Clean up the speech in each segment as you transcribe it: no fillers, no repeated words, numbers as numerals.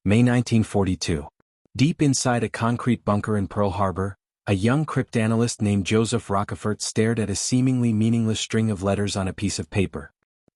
May 1942. Deep inside a concrete bunker in Pearl Harbor, a young cryptanalyst named Joseph Rockefort stared at a seemingly meaningless string of letters on a piece of paper.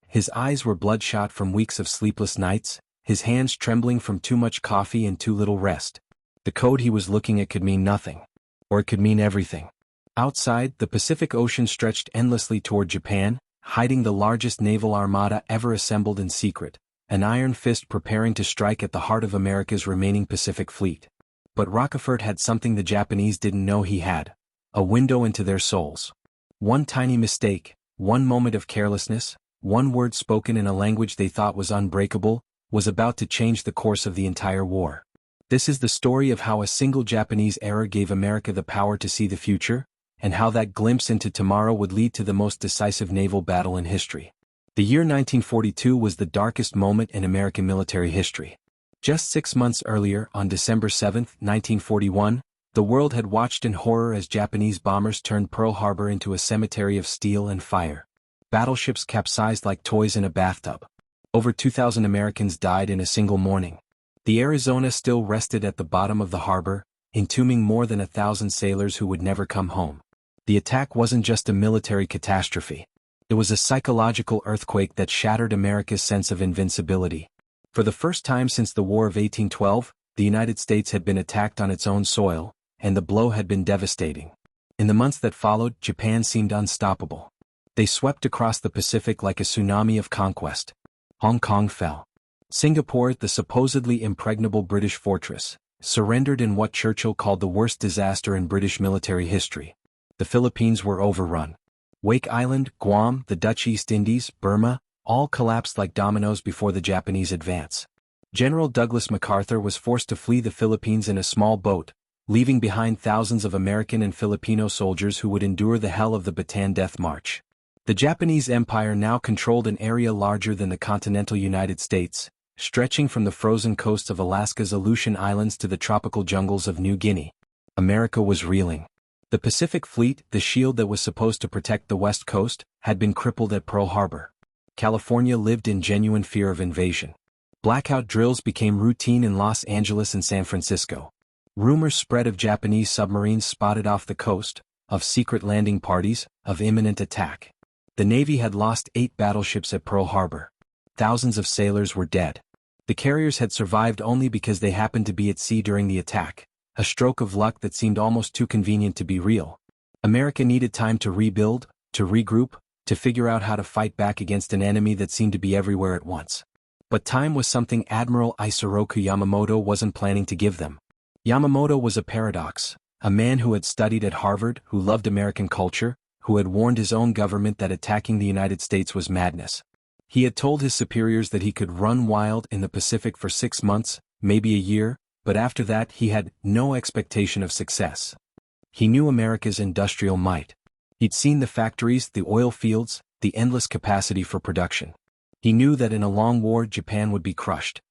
His eyes were bloodshot from weeks of sleepless nights, his hands trembling from too much coffee and too little rest. The code he was looking at could mean nothing. Or it could mean everything. Outside, the Pacific Ocean stretched endlessly toward Japan, hiding the largest naval armada ever assembled in secret, an iron fist preparing to strike at the heart of America's remaining Pacific fleet. But Rockefort had something the Japanese didn't know he had: a window into their souls. One tiny mistake, one moment of carelessness, one word spoken in a language they thought was unbreakable, was about to change the course of the entire war. This is the story of how a single Japanese error gave America the power to see the future, and how that glimpse into tomorrow would lead to the most decisive naval battle in history. The year 1942 was the darkest moment in American military history. Just 6 months earlier, on December 7, 1941, the world had watched in horror as Japanese bombers turned Pearl Harbor into a cemetery of steel and fire. Battleships capsized like toys in a bathtub. Over 2,000 Americans died in a single morning. The Arizona still rested at the bottom of the harbor, entombing more than 1,000 sailors who would never come home. The attack wasn't just a military catastrophe. It was a psychological earthquake that shattered America's sense of invincibility. For the first time since the War of 1812, the United States had been attacked on its own soil, and the blow had been devastating. In the months that followed, Japan seemed unstoppable. They swept across the Pacific like a tsunami of conquest. Hong Kong fell. Singapore, the supposedly impregnable British fortress, surrendered in what Churchill called the worst disaster in British military history. The Philippines were overrun. Wake Island, Guam, the Dutch East Indies, Burma, all collapsed like dominoes before the Japanese advance. General Douglas MacArthur was forced to flee the Philippines in a small boat, leaving behind thousands of American and Filipino soldiers who would endure the hell of the Bataan Death March. The Japanese Empire now controlled an area larger than the continental United States, stretching from the frozen coasts of Alaska's Aleutian Islands to the tropical jungles of New Guinea. America was reeling. The Pacific Fleet, the shield that was supposed to protect the West Coast, had been crippled at Pearl Harbor. California lived in genuine fear of invasion. Blackout drills became routine in Los Angeles and San Francisco. Rumors spread of Japanese submarines spotted off the coast, of secret landing parties, of imminent attack. The Navy had lost 8 battleships at Pearl Harbor. Thousands of sailors were dead. The carriers had survived only because they happened to be at sea during the attack, a stroke of luck that seemed almost too convenient to be real. America needed time to rebuild, to regroup, to figure out how to fight back against an enemy that seemed to be everywhere at once. But time was something Admiral Isoroku Yamamoto wasn't planning to give them. Yamamoto was a paradox, a man who had studied at Harvard, who loved American culture, who had warned his own government that attacking the United States was madness. He had told his superiors that he could run wild in the Pacific for 6 months, maybe a year, but after that he had no expectation of success. He knew America's industrial might. He'd seen the factories, the oil fields, the endless capacity for production. He knew that in a long war Japan would be crushed.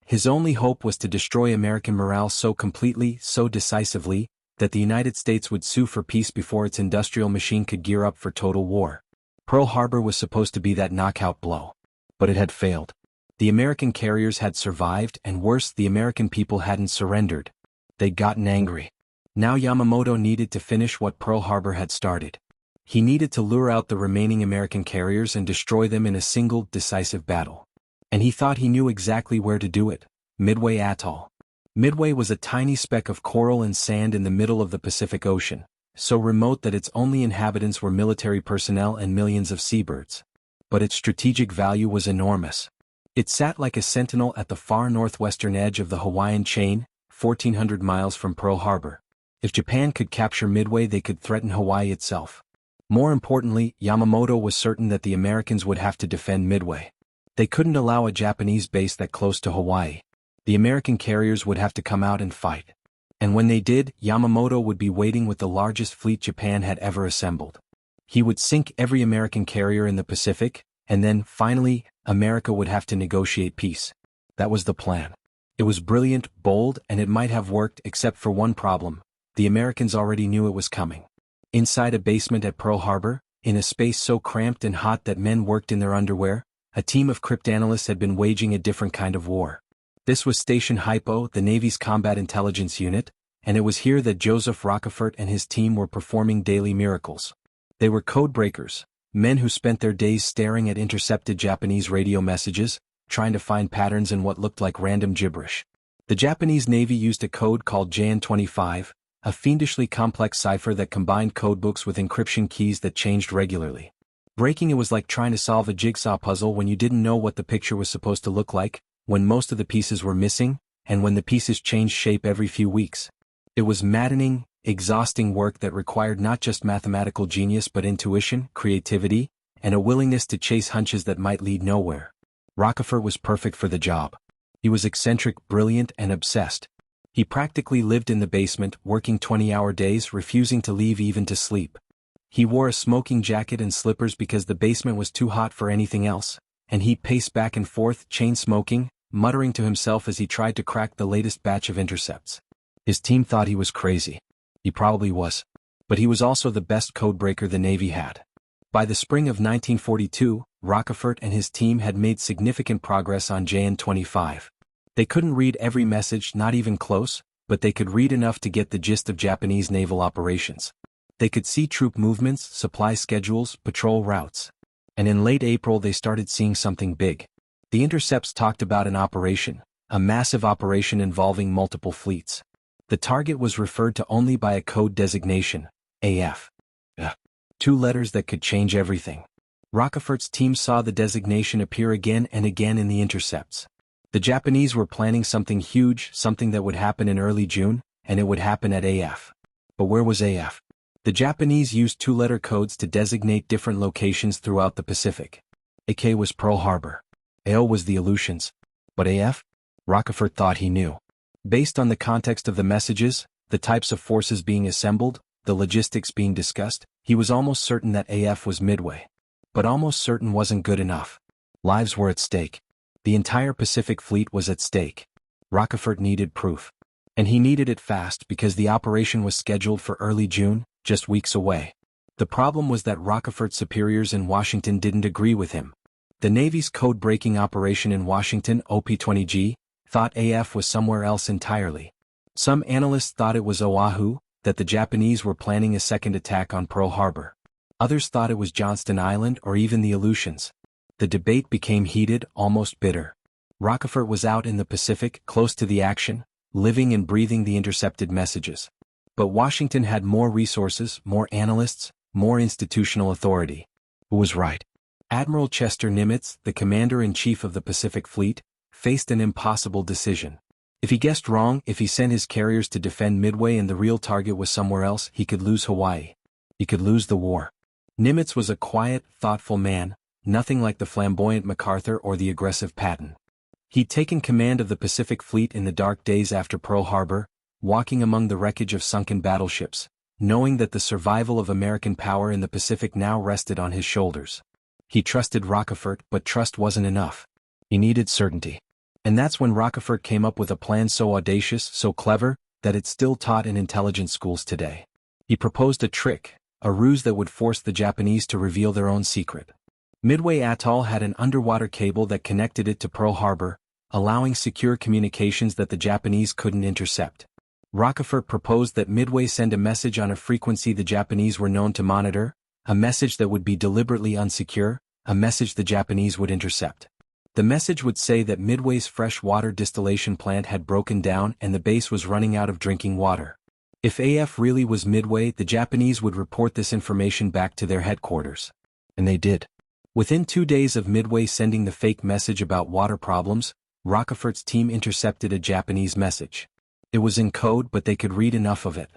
His only hope was to destroy American morale so completely, so decisively, that the United States would sue for peace before its industrial machine could gear up for total war. Pearl Harbor was supposed to be that knockout blow. But it had failed. The American carriers had survived, and worse, the American people hadn't surrendered. They'd gotten angry. Now Yamamoto needed to finish what Pearl Harbor had started. He needed to lure out the remaining American carriers and destroy them in a single, decisive battle. And he thought he knew exactly where to do it: Midway Atoll. Midway was a tiny speck of coral and sand in the middle of the Pacific Ocean, so remote that its only inhabitants were military personnel and millions of seabirds. But its strategic value was enormous. It sat like a sentinel at the far northwestern edge of the Hawaiian chain, 1,400 miles from Pearl Harbor. If Japan could capture Midway, they could threaten Hawaii itself. More importantly, Yamamoto was certain that the Americans would have to defend Midway. They couldn't allow a Japanese base that close to Hawaii. The American carriers would have to come out and fight. And when they did, Yamamoto would be waiting with the largest fleet Japan had ever assembled. He would sink every American carrier in the Pacific, and then, finally, America would have to negotiate peace. That was the plan. It was brilliant, bold, and it might have worked except for one problem: the Americans already knew it was coming. Inside a basement at Pearl Harbor, in a space so cramped and hot that men worked in their underwear, a team of cryptanalysts had been waging a different kind of war. This was Station Hypo, the Navy's combat intelligence unit, and it was here that Joseph Rockefort and his team were performing daily miracles. They were codebreakers, men who spent their days staring at intercepted Japanese radio messages, trying to find patterns in what looked like random gibberish. The Japanese Navy used a code called JN-25, a fiendishly complex cipher that combined codebooks with encryption keys that changed regularly. Breaking it was like trying to solve a jigsaw puzzle when you didn't know what the picture was supposed to look like, when most of the pieces were missing, and when the pieces changed shape every few weeks. It was maddening, exhausting work that required not just mathematical genius but intuition, creativity, and a willingness to chase hunches that might lead nowhere. Rockefort was perfect for the job. He was eccentric, brilliant, and obsessed. He practically lived in the basement, working 20-hour days, refusing to leave even to sleep. He wore a smoking jacket and slippers because the basement was too hot for anything else, and he paced back and forth, chain-smoking, muttering to himself as he tried to crack the latest batch of intercepts. His team thought he was crazy. He probably was. But he was also the best codebreaker the Navy had. By the spring of 1942, Rockefort and his team had made significant progress on JN-25. They couldn't read every message, not even close, but they could read enough to get the gist of Japanese naval operations. They could see troop movements, supply schedules, patrol routes. And in late April they started seeing something big. The intercepts talked about an operation, a massive operation involving multiple fleets. The target was referred to only by a code designation, AF. Two letters that could change everything. Rockefort's team saw the designation appear again and again in the intercepts. The Japanese were planning something huge, something that would happen in early June, and it would happen at AF. But where was AF? The Japanese used two-letter codes to designate different locations throughout the Pacific. AK was Pearl Harbor. AO was the Aleutians. But AF? Rockefort thought he knew. Based on the context of the messages, the types of forces being assembled, the logistics being discussed, he was almost certain that AF was Midway. But almost certain wasn't good enough. Lives were at stake. The entire Pacific Fleet was at stake. Rockefort needed proof. And he needed it fast because the operation was scheduled for early June, just weeks away. The problem was that Rockefort's superiors in Washington didn't agree with him. The Navy's code-breaking operation in Washington, OP-20G, thought AF was somewhere else entirely. Some analysts thought it was Oahu, that the Japanese were planning a second attack on Pearl Harbor. Others thought it was Johnston Island or even the Aleutians. The debate became heated, almost bitter. Rockefort was out in the Pacific, close to the action, living and breathing the intercepted messages. But Washington had more resources, more analysts, more institutional authority. Who was right? Admiral Chester Nimitz, the commander-in-chief of the Pacific Fleet, faced an impossible decision. If he guessed wrong, if he sent his carriers to defend Midway and the real target was somewhere else, he could lose Hawaii. He could lose the war. Nimitz was a quiet, thoughtful man, nothing like the flamboyant MacArthur or the aggressive Patton. He'd taken command of the Pacific Fleet in the dark days after Pearl Harbor, walking among the wreckage of sunken battleships, knowing that the survival of American power in the Pacific now rested on his shoulders. He trusted Rockefort, but trust wasn't enough. He needed certainty. And that's when Rockefort came up with a plan so audacious, so clever, that it's still taught in intelligence schools today. He proposed a trick, a ruse that would force the Japanese to reveal their own secret. Midway Atoll had an underwater cable that connected it to Pearl Harbor, allowing secure communications that the Japanese couldn't intercept. Rockefort proposed that Midway send a message on a frequency the Japanese were known to monitor, a message that would be deliberately unsecure, a message the Japanese would intercept. The message would say that Midway's fresh water distillation plant had broken down and the base was running out of drinking water. If AF really was Midway, the Japanese would report this information back to their headquarters. And they did. Within 2 days of Midway sending the fake message about water problems, Rockefort's team intercepted a Japanese message. It was in code, but they could read enough of it.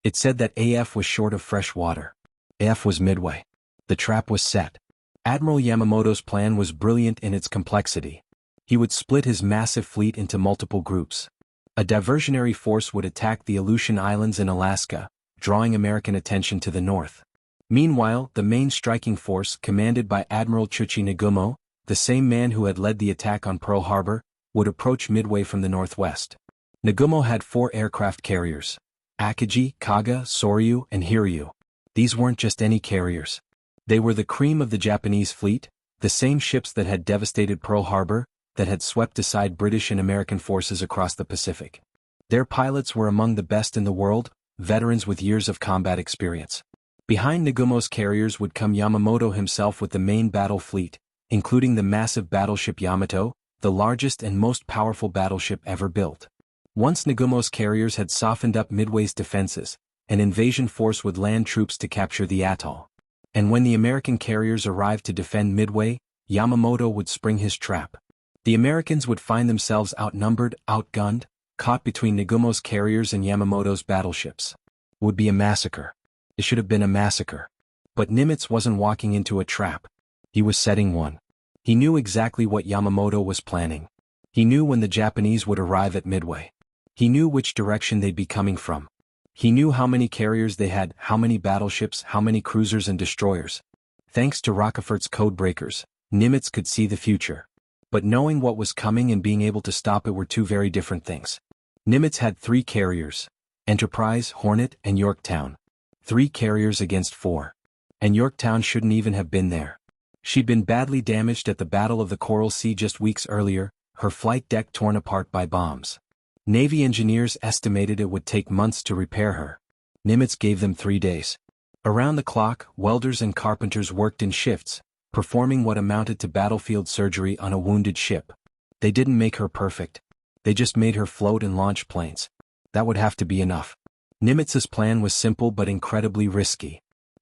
It said that AF was short of fresh water. AF was Midway. The trap was set. Admiral Yamamoto's plan was brilliant in its complexity. He would split his massive fleet into multiple groups. A diversionary force would attack the Aleutian Islands in Alaska, drawing American attention to the north. Meanwhile, the main striking force, commanded by Admiral Chuchi Nagumo, the same man who had led the attack on Pearl Harbor, would approach Midway from the northwest. Nagumo had 4 aircraft carriers: Akagi, Kaga, Soryu, and Hiryu. These weren't just any carriers. They were the cream of the Japanese fleet, the same ships that had devastated Pearl Harbor, that had swept aside British and American forces across the Pacific. Their pilots were among the best in the world, veterans with years of combat experience. Behind Nagumo's carriers would come Yamamoto himself with the main battle fleet, including the massive battleship Yamato, the largest and most powerful battleship ever built. Once Nagumo's carriers had softened up Midway's defenses, an invasion force would land troops to capture the atoll. And when the American carriers arrived to defend Midway, Yamamoto would spring his trap. The Americans would find themselves outnumbered, outgunned, caught between Nagumo's carriers and Yamamoto's battleships. It would be a massacre. It should have been a massacre. But Nimitz wasn't walking into a trap. He was setting one. He knew exactly what Yamamoto was planning. He knew when the Japanese would arrive at Midway. He knew which direction they'd be coming from. He knew how many carriers they had, how many battleships, how many cruisers and destroyers. Thanks to Rockefeller's codebreakers, Nimitz could see the future. But knowing what was coming and being able to stop it were two very different things. Nimitz had 3 carriers: Enterprise, Hornet, and Yorktown. 3 carriers against 4. And Yorktown shouldn't even have been there. She'd been badly damaged at the Battle of the Coral Sea just weeks earlier, her flight deck torn apart by bombs. Navy engineers estimated it would take months to repair her. Nimitz gave them 3 days. Around the clock, welders and carpenters worked in shifts, performing what amounted to battlefield surgery on a wounded ship. They didn't make her perfect. They just made her float and launch planes. That would have to be enough. Nimitz's plan was simple but incredibly risky.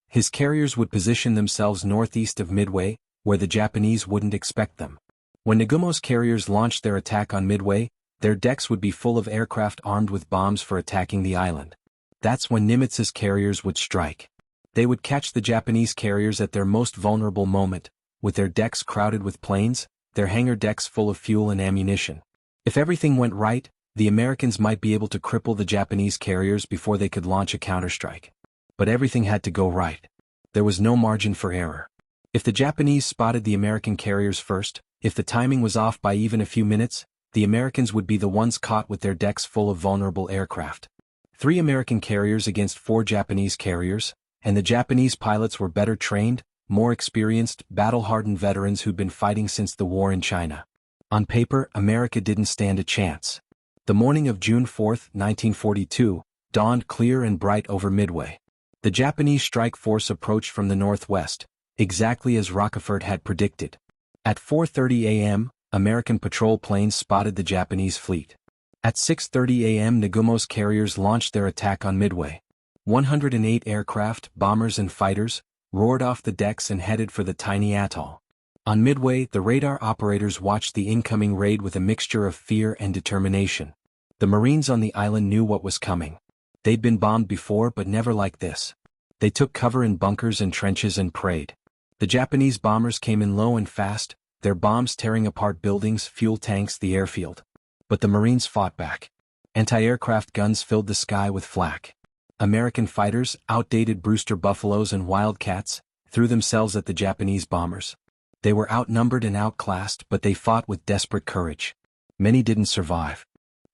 His carriers would position themselves northeast of Midway, where the Japanese wouldn't expect them. When Nagumo's carriers launched their attack on Midway, their decks would be full of aircraft armed with bombs for attacking the island. That's when Nimitz's carriers would strike. They would catch the Japanese carriers at their most vulnerable moment, with their decks crowded with planes, their hangar decks full of fuel and ammunition. If everything went right, the Americans might be able to cripple the Japanese carriers before they could launch a counterstrike. But everything had to go right. There was no margin for error. If the Japanese spotted the American carriers first, if the timing was off by even a few minutes, the Americans would be the ones caught with their decks full of vulnerable aircraft. 3 American carriers against 4 Japanese carriers, and the Japanese pilots were better trained, more experienced, battle-hardened veterans who'd been fighting since the war in China. On paper, America didn't stand a chance. The morning of June 4, 1942, dawned clear and bright over Midway. The Japanese strike force approached from the northwest, exactly as Rockefeller had predicted. At 4:30 a.m., American patrol planes spotted the Japanese fleet. At 6:30 a.m. Nagumo's carriers launched their attack on Midway. 108 aircraft, bombers and fighters, roared off the decks and headed for the tiny atoll. On Midway, the radar operators watched the incoming raid with a mixture of fear and determination. The Marines on the island knew what was coming. They'd been bombed before but never like this. They took cover in bunkers and trenches and prayed. The Japanese bombers came in low and fast, their bombs tearing apart buildings, fuel tanks, the airfield. But the Marines fought back. Anti-aircraft guns filled the sky with flak. American fighters, outdated Brewster Buffaloes and Wildcats, threw themselves at the Japanese bombers. They were outnumbered and outclassed, but they fought with desperate courage. Many didn't survive.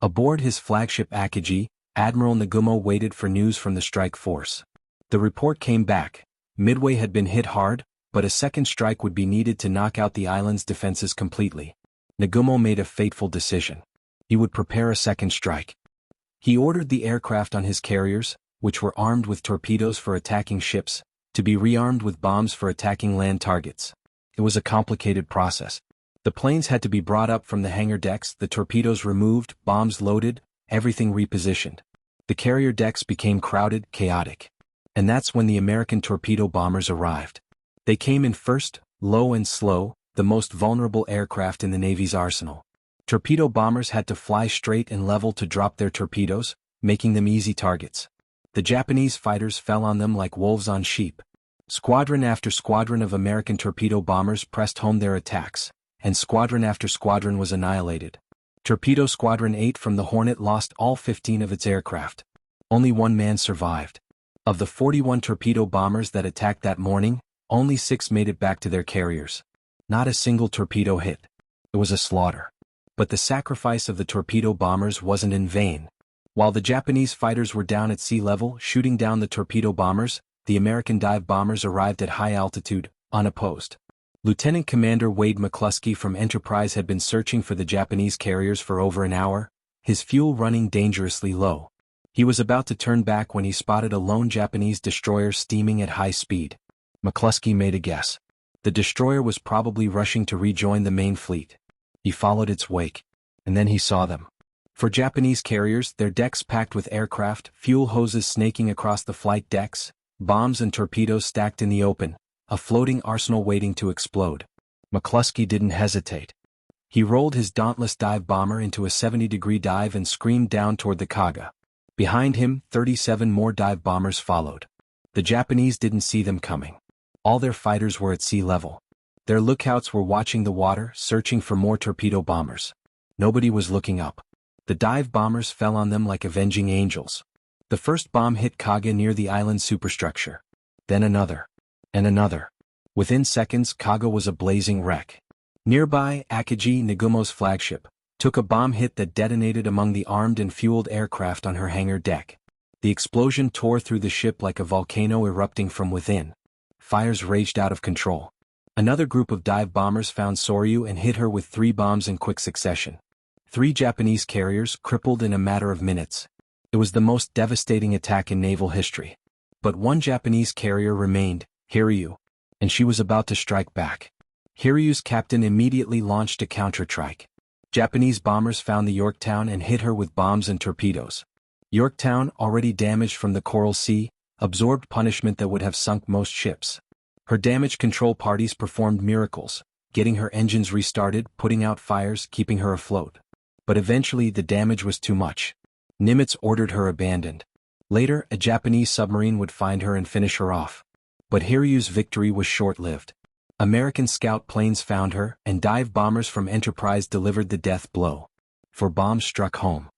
Aboard his flagship Akagi, Admiral Nagumo waited for news from the strike force. The report came back. Midway had been hit hard, but a second strike would be needed to knock out the island's defenses completely. Nagumo made a fateful decision. He would prepare a second strike. He ordered the aircraft on his carriers, which were armed with torpedoes for attacking ships, to be rearmed with bombs for attacking land targets. It was a complicated process. The planes had to be brought up from the hangar decks, the torpedoes removed, bombs loaded, everything repositioned. The carrier decks became crowded, chaotic. And that's when the American torpedo bombers arrived. They came in first, low and slow, the most vulnerable aircraft in the Navy's arsenal. Torpedo bombers had to fly straight and level to drop their torpedoes, making them easy targets. The Japanese fighters fell on them like wolves on sheep. Squadron after squadron of American torpedo bombers pressed home their attacks, and squadron after squadron was annihilated. Torpedo Squadron 8 from the Hornet lost all 15 of its aircraft. Only 1 man survived. Of the 41 torpedo bombers that attacked that morning, only 6 made it back to their carriers. Not a single torpedo hit. It was a slaughter. But the sacrifice of the torpedo bombers wasn't in vain. While the Japanese fighters were down at sea level shooting down the torpedo bombers, the American dive bombers arrived at high altitude, unopposed. Lieutenant Commander Wade McCluskey from Enterprise had been searching for the Japanese carriers for over an hour, his fuel running dangerously low. He was about to turn back when he spotted a lone Japanese destroyer steaming at high speed. McCluskey made a guess. The destroyer was probably rushing to rejoin the main fleet. He followed its wake. And then he saw them. For Japanese carriers, their decks packed with aircraft, fuel hoses snaking across the flight decks, bombs and torpedoes stacked in the open, a floating arsenal waiting to explode. McCluskey didn't hesitate. He rolled his dauntless dive bomber into a 70-degree dive and screamed down toward the Kaga. Behind him, 37 more dive bombers followed. The Japanese didn't see them coming. All their fighters were at sea level. Their lookouts were watching the water, searching for more torpedo bombers. Nobody was looking up. The dive bombers fell on them like avenging angels. The first bomb hit Kaga near the island's superstructure. Then another. And another. Within seconds, Kaga was a blazing wreck. Nearby, Akagi, Nagumo's flagship, took a bomb hit that detonated among the armed and fueled aircraft on her hangar deck. The explosion tore through the ship like a volcano erupting from within. Fires raged out of control. Another group of dive bombers found Soryu and hit her with 3 bombs in quick succession. 3 Japanese carriers crippled in a matter of minutes. It was the most devastating attack in naval history. But one Japanese carrier remained, Hiryu, and she was about to strike back. Hiryu's captain immediately launched a counterstrike. Japanese bombers found the Yorktown and hit her with bombs and torpedoes. Yorktown, already damaged from the Coral Sea, absorbed punishment that would have sunk most ships. Her damage control parties performed miracles, getting her engines restarted, putting out fires, keeping her afloat. But eventually the damage was too much. Nimitz ordered her abandoned. Later, a Japanese submarine would find her and finish her off. But Hiryu's victory was short-lived. American scout planes found her, and dive bombers from Enterprise delivered the death blow. 4 bombs struck home.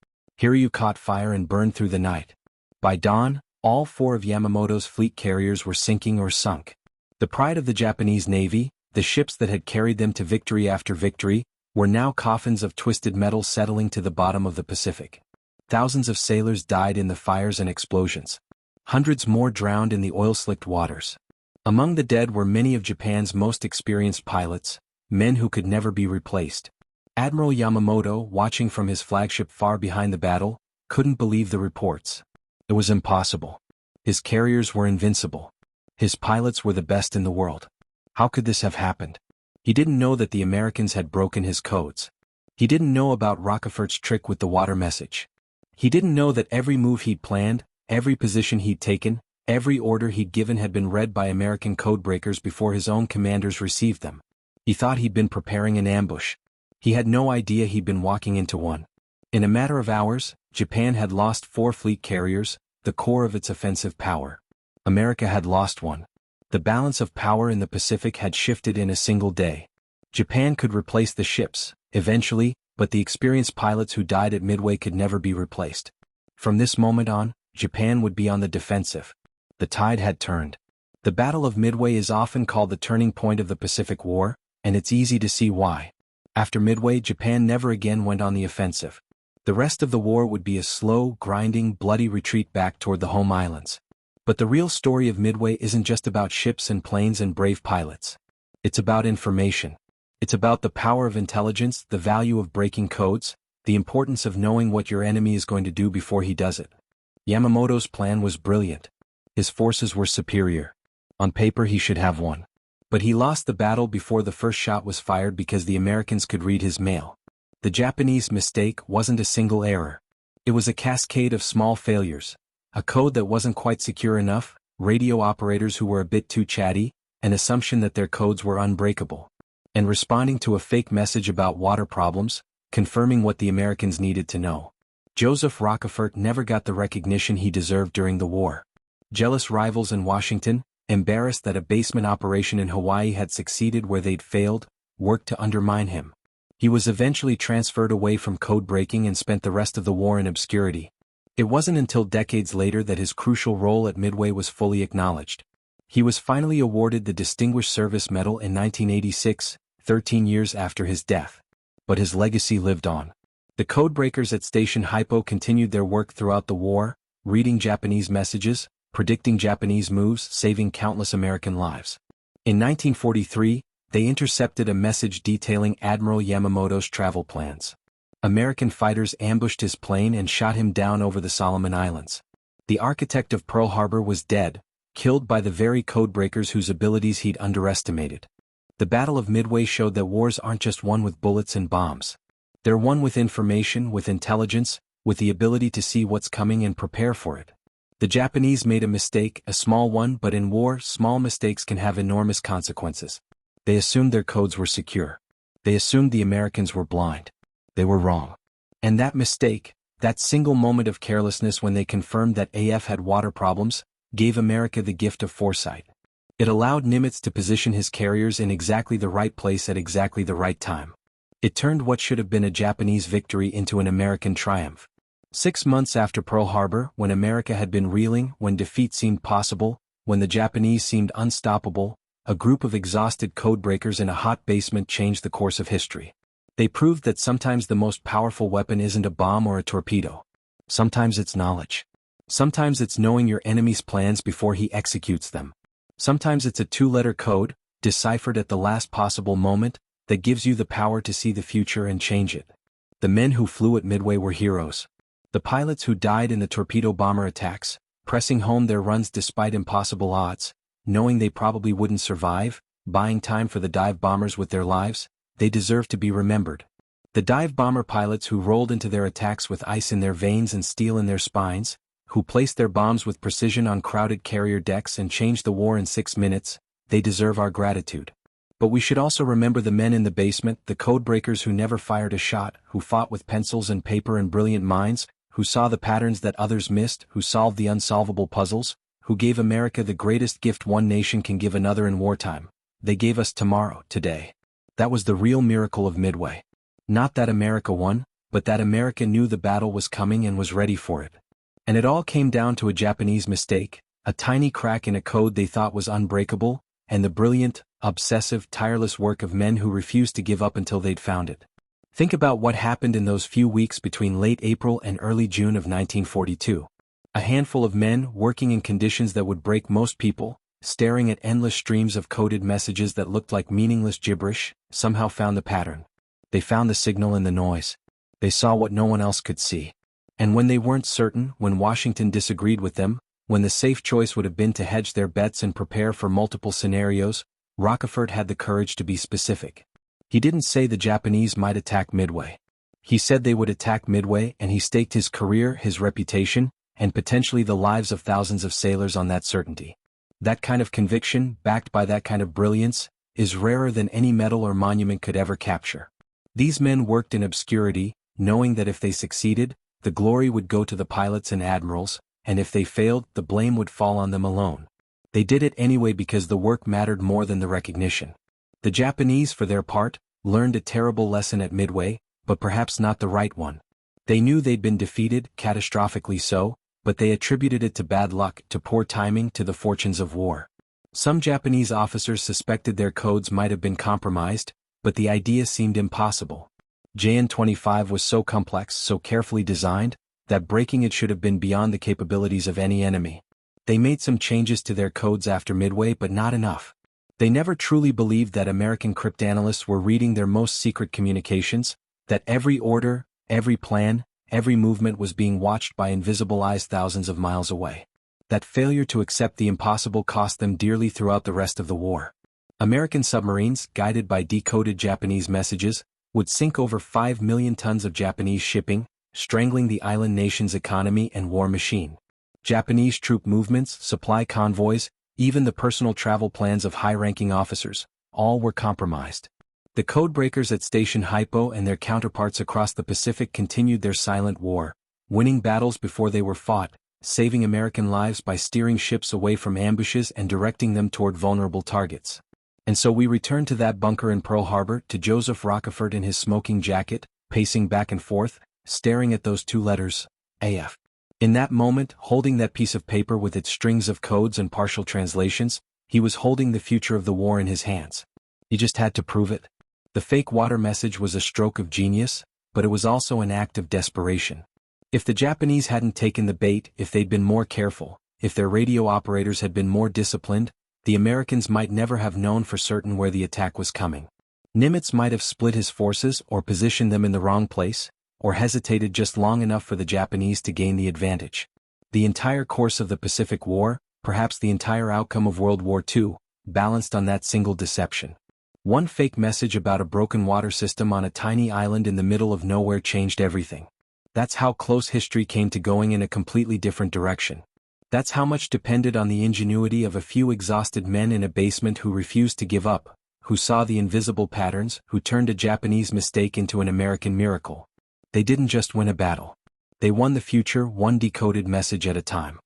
Hiryu caught fire and burned through the night. By dawn, all 4 of Yamamoto's fleet carriers were sinking or sunk. The pride of the Japanese Navy, the ships that had carried them to victory after victory, were now coffins of twisted metal settling to the bottom of the Pacific. Thousands of sailors died in the fires and explosions. Hundreds more drowned in the oil-slicked waters. Among the dead were many of Japan's most experienced pilots, men who could never be replaced. Admiral Yamamoto, watching from his flagship far behind the battle, couldn't believe the reports. It was impossible. His carriers were invincible. His pilots were the best in the world. How could this have happened? He didn't know that the Americans had broken his codes. He didn't know about Rockefeller's trick with the water message. He didn't know that every move he'd planned, every position he'd taken, every order he'd given had been read by American codebreakers before his own commanders received them. He thought he'd been preparing an ambush. He had no idea he'd been walking into one. In a matter of hours, Japan had lost 4 fleet carriers, the core of its offensive power. America had lost one. The balance of power in the Pacific had shifted in a single day. Japan could replace the ships, eventually, but the experienced pilots who died at Midway could never be replaced. From this moment on, Japan would be on the defensive. The tide had turned. The Battle of Midway is often called the turning point of the Pacific War, and it's easy to see why. After Midway, Japan never again went on the offensive. The rest of the war would be a slow, grinding, bloody retreat back toward the home islands. But the real story of Midway isn't just about ships and planes and brave pilots. It's about information. It's about the power of intelligence, the value of breaking codes, the importance of knowing what your enemy is going to do before he does it. Yamamoto's plan was brilliant. His forces were superior. On paper he should have won. But he lost the battle before the first shot was fired because the Americans could read his mail. The Japanese mistake wasn't a single error. It was a cascade of small failures. A code that wasn't quite secure enough, radio operators who were a bit too chatty, an assumption that their codes were unbreakable. And responding to a fake message about water problems, confirming what the Americans needed to know. Joseph Rockefeller never got the recognition he deserved during the war. Jealous rivals in Washington, embarrassed that a basement operation in Hawaii had succeeded where they'd failed, worked to undermine him. He was eventually transferred away from code breaking and spent the rest of the war in obscurity. It wasn't until decades later that his crucial role at Midway was fully acknowledged. He was finally awarded the Distinguished Service Medal in 1986, 13 years after his death. But his legacy lived on. The codebreakers at Station Hypo continued their work throughout the war, reading Japanese messages, predicting Japanese moves, saving countless American lives. In 1943, They intercepted a message detailing Admiral Yamamoto's travel plans. American fighters ambushed his plane and shot him down over the Solomon Islands. The architect of Pearl Harbor was dead, killed by the very codebreakers whose abilities he'd underestimated. The Battle of Midway showed that wars aren't just won with bullets and bombs. They're won with information, with intelligence, with the ability to see what's coming and prepare for it. The Japanese made a mistake, a small one, but in war, small mistakes can have enormous consequences. They assumed their codes were secure. They assumed the Americans were blind. They were wrong. And that mistake, that single moment of carelessness when they confirmed that AF had water problems, gave America the gift of foresight. It allowed Nimitz to position his carriers in exactly the right place at exactly the right time. It turned what should have been a Japanese victory into an American triumph. 6 months after Pearl Harbor, when America had been reeling, when defeat seemed possible, when the Japanese seemed unstoppable, a group of exhausted codebreakers in a hot basement changed the course of history. They proved that sometimes the most powerful weapon isn't a bomb or a torpedo. Sometimes it's knowledge. Sometimes it's knowing your enemy's plans before he executes them. Sometimes it's a 2-letter code, deciphered at the last possible moment, that gives you the power to see the future and change it. The men who flew at Midway were heroes. The pilots who died in the torpedo bomber attacks, pressing home their runs despite impossible odds, knowing they probably wouldn't survive, buying time for the dive bombers with their lives, they deserve to be remembered. The dive bomber pilots who rolled into their attacks with ice in their veins and steel in their spines, who placed their bombs with precision on crowded carrier decks and changed the war in 6 minutes, they deserve our gratitude. But we should also remember the men in the basement, the codebreakers who never fired a shot, who fought with pencils and paper and brilliant minds, who saw the patterns that others missed, who solved the unsolvable puzzles, who gave America the greatest gift one nation can give another in wartime. They gave us tomorrow, today. That was the real miracle of Midway. Not that America won, but that America knew the battle was coming and was ready for it. And it all came down to a Japanese mistake, a tiny crack in a code they thought was unbreakable, and the brilliant, obsessive, tireless work of men who refused to give up until they'd found it. Think about what happened in those few weeks between late April and early June of 1942. A handful of men working in conditions that would break most people, staring at endless streams of coded messages that looked like meaningless gibberish, somehow found the pattern. They found the signal in the noise. They saw what no one else could see. And when they weren't certain, when Washington disagreed with them, when the safe choice would have been to hedge their bets and prepare for multiple scenarios, Rockefort had the courage to be specific. He didn't say the Japanese might attack Midway. He said they would attack Midway, and he staked his career, his reputation, and potentially the lives of thousands of sailors on that certainty. That kind of conviction, backed by that kind of brilliance, is rarer than any medal or monument could ever capture. These men worked in obscurity, knowing that if they succeeded, the glory would go to the pilots and admirals, and if they failed, the blame would fall on them alone. They did it anyway because the work mattered more than the recognition. The Japanese, for their part, learned a terrible lesson at Midway, but perhaps not the right one. They knew they'd been defeated, catastrophically so, but they attributed it to bad luck, to poor timing, to the fortunes of war. Some Japanese officers suspected their codes might have been compromised, but the idea seemed impossible. JN-25 was so complex, so carefully designed, that breaking it should have been beyond the capabilities of any enemy. They made some changes to their codes after Midway, but not enough. They never truly believed that American cryptanalysts were reading their most secret communications, that every order, every plan, every movement was being watched by invisible eyes thousands of miles away. That failure to accept the impossible cost them dearly throughout the rest of the war. American submarines, guided by decoded Japanese messages, would sink over 5 million tons of Japanese shipping, strangling the island nation's economy and war machine. Japanese troop movements, supply convoys, even the personal travel plans of high-ranking officers, all were compromised. The codebreakers at Station Hypo and their counterparts across the Pacific continued their silent war, winning battles before they were fought, saving American lives by steering ships away from ambushes and directing them toward vulnerable targets. And so we return to that bunker in Pearl Harbor, to Joseph Rockefort in his smoking jacket, pacing back and forth, staring at those 2 letters, AF. In that moment, holding that piece of paper with its strings of codes and partial translations, he was holding the future of the war in his hands. He just had to prove it. The fake water message was a stroke of genius, but it was also an act of desperation. If the Japanese hadn't taken the bait, if they'd been more careful, if their radio operators had been more disciplined, The Americans might never have known for certain where the attack was coming. Nimitz might have split his forces or positioned them in the wrong place, or hesitated just long enough for the Japanese to gain the advantage. The entire course of the Pacific War, perhaps the entire outcome of World War II, balanced on that single deception. One fake message about a broken water system on a tiny island in the middle of nowhere changed everything. That's how close history came to going in a completely different direction. That's how much depended on the ingenuity of a few exhausted men in a basement who refused to give up, who saw the invisible patterns, who turned a Japanese mistake into an American miracle. They didn't just win a battle. They won the future, one decoded message at a time.